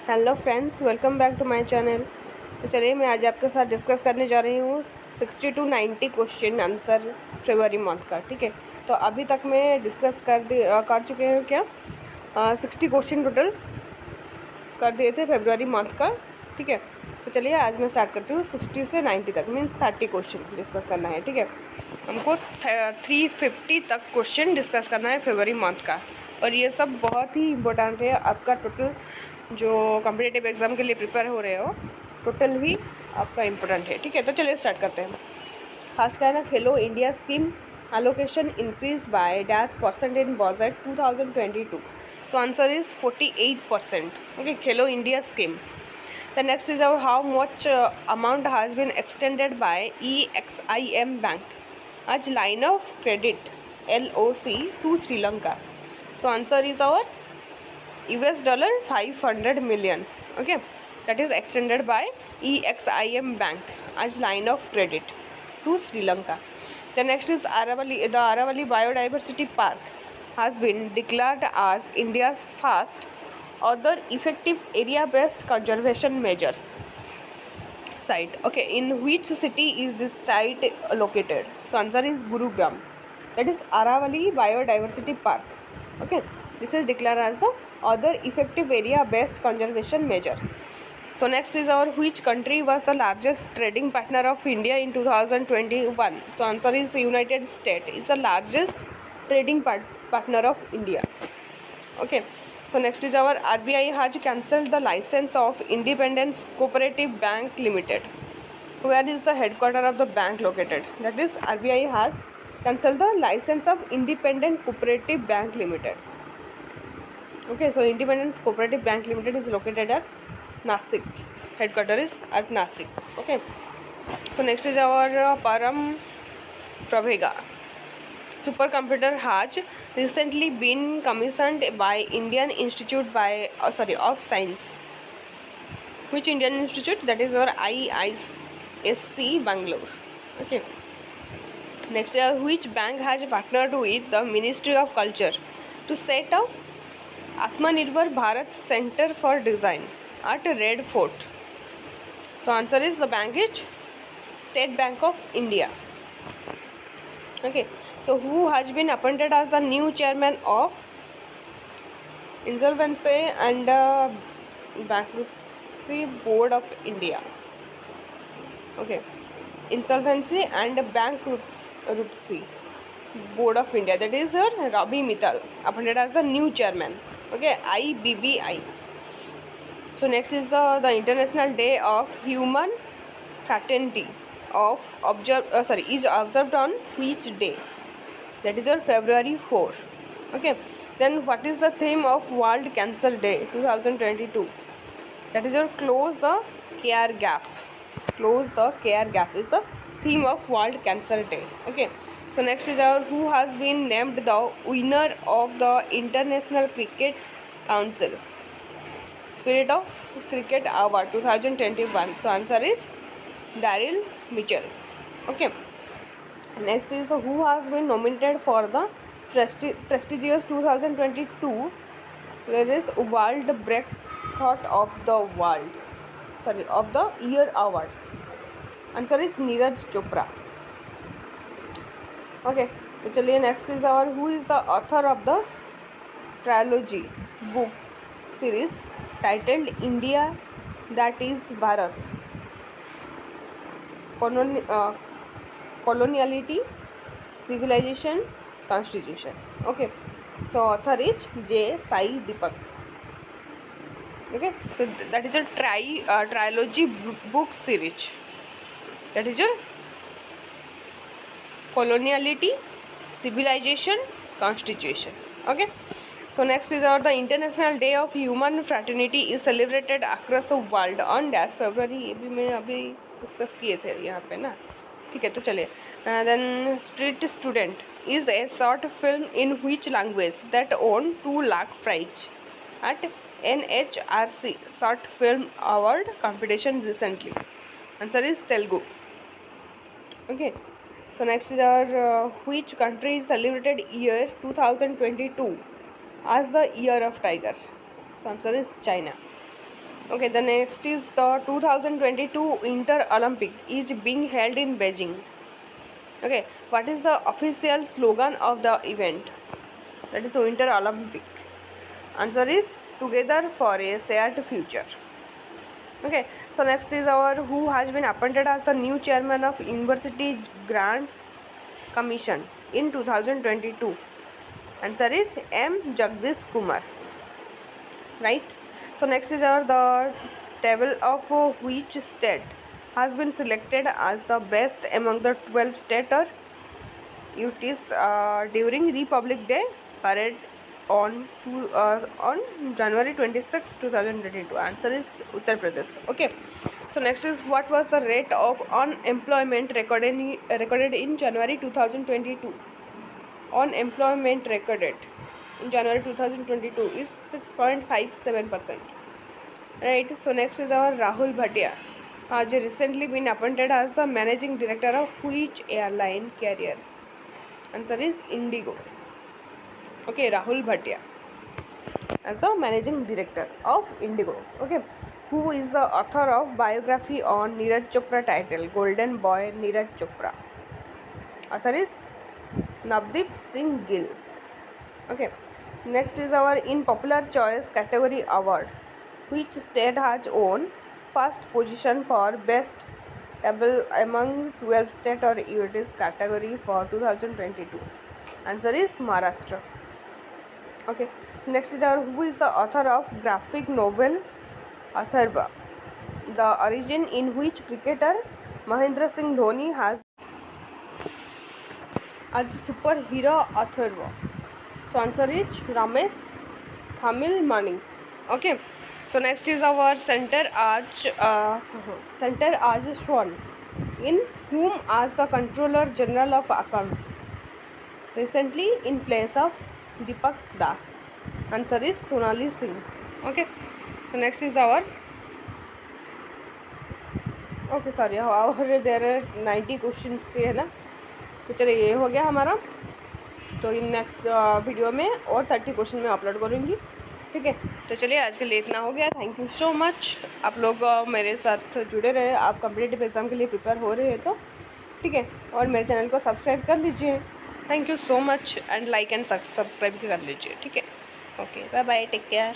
Hello friends, welcome back to my channel. तो चलिए मैं आज आपके साथ डिस्कस करने जा रही हूँ 60 to 90 question answer February month का। ठीक है, तो अभी तक मैं डिस्कस कर चुके हैं क्या 60 क्वेश्चन टोटल कर दिए थे फरवरी मंथ का। ठीक है, तो चलिए आज मैं स्टार्ट करती हूँ 60 से 90 तक, मीन्स 30 क्वेश्चन डिस्कस करना है। ठीक है, हमको 350 तक क्वेश्चन डिस्कस करना है फरवरी मंथ का, और ये सब बहुत ही इम्पोर्टेंट है आपका टोटल जो कॉम्पिटिटिव एग्ज़ाम के लिए प्रिपेयर हो रहे हो, टोटल ही आपका इम्पोर्टेंट है। ठीक है, तो चलिए स्टार्ट करते हैं। फर्स्ट का है ना, खेलो India scheme allocation increased by -% in budget 2022. So answer is 48%. Okay, Khelo India scheme. The next is our how much amount has been extended by EXIM Bank as line of credit LOC to Sri Lanka. So answer is our $500 million. Okay, that is extended by EXIM Bank as line of credit to Sri Lanka. The next is Aravalli. The Aravalli Biodiversity Park has been declared as India's first other effective area-based conservation measures site. Okay, in which city is this site located? So answer is Gurugram. That is Aravalli Biodiversity Park. Okay, this is declared as the other effective area-based conservation measure. So next is our which country was the largest trading partner of India in 2021? So answer is the United States is the largest trading partner of India. Okay. So next is our RBI has cancelled the license of Independence Cooperative Bank Limited. Where is the headquarter of the bank located? That is RBI has cancelled the license of Independent Cooperative Bank Limited. Okay, so Independence Cooperative Bank Limited is located at Nasik. Headquarter is at Nasik. Okay. So next is our Param Pravega. Supercomputer has recently been commissioned by Indian Institute of Science. Which Indian institute? That is our IISc Bangalore. Okay. Next, which bank has partnered with the Ministry of Culture to set up Atmanirbhar Bharat Center for Design at Red Fort? So answer is the bank is State Bank of India. Okay, so who has been appointed as the new chairman of Insolvency and Bankruptcy Board of India? Okay, Insolvency and Bankruptcy Board of India, that is Ravi Mittal, appointed as the new chairman. Okay, IBBI. So next is the International Day of Human Fraternity is observed on which day? That is on February 4. Okay, then what is the theme of World Cancer Day 2022? That is your close the care gap. Close the care gap is the theme of World Cancer Day. Okay, so next is our who has been named the winner of the International Cricket Council Spirit of Cricket Award 2021. So answer is Daryl Mitchell. Okay. Next is who has been nominated for the prestigious 2022 where is World Breakthrough of the Year award. Answer is Neeraj Chopra. Okay. तो चलिए next is our who is the author of the trilogy book series titled India that is Bharat. Coloniality, Civilization, Constitution. Okay, so author is J. Sai Deepak. Okay, so that is a trilogy book series. That is your Coloniality, Civilization, Constitution. Okay, so next is our the International Day of Human Fraternity is celebrated across the world on dash February. ये भी मैं अभी discuss किए थे यहाँ पे ना. ठीक है, तो चलिए then street student is a short film in which language that won 2 lakh prize at NHRC short film award competition recently. Answer is Telugu. Okay, so next is our which country celebrated year 2022 as the year of tiger. So answer is China. Okay, the next is the 2022 Winter Olympic is being held in Beijing. Okay, what is the official slogan of the event? That is Winter Olympic. Answer is Together for a Shared Future. Okay, so next is our who has been appointed as the new chairman of University Grants Commission in 2022. Answer is M. Jagdish Kumar. Right. So next is our the table of which state has been selected as the best among the 12 states. It is during Republic Day parade on January 26, 2022. Answer is Uttar Pradesh. Okay. So next is what was the rate of unemployment recorded in January 2022? Unemployment recorded in January 2022 is 6.57%. Right. So next is our Rahul Bhatia has recently been appointed as the managing director of which airline carrier? Answer is Indigo. Okay, Rahul Bhatia as the managing director of Indigo. Okay, who is the author of biography on Neeraj Chopra title Golden Boy Neeraj Chopra? Author is Navdeep Singh Gill. Okay, next is our in popular choice category award. Which state has won first position for best table among 12 state or UTs category for 2022? Answer is Maharashtra. Okay, next is our who is the author of graphic novel Atharva, the origin in which cricketer Mahendra Singh Dhoni has as superhero Atharva. So answer is Ramesh Thamil Mani. Okay. So next is our center Aj Swan, in whom as the Controller General of Accounts, recently in place of Deepak Das. Answer is Sonali Singh. Okay. So next is our there are 90 question से है ना, तो चलिए ये हो गया हमारा. तो इन नेक्स्ट वीडियो में और 30 क्वेश्चन मैं अपलोड करूँगी. ठीक है, तो चलिए आज के लिए इतना हो गया. Thank you so much. आप लोग मेरे साथ जुड़े रहे. आप कॉम्पिटिटिव एग्ज़ाम के लिए प्रिपेयर हो रहे हैं तो ठीक है, और मेरे चैनल को सब्सक्राइब कर लीजिए. Thank you so much and like and subscribe कर लीजिए. ठीक है, okay, bye bye, take care.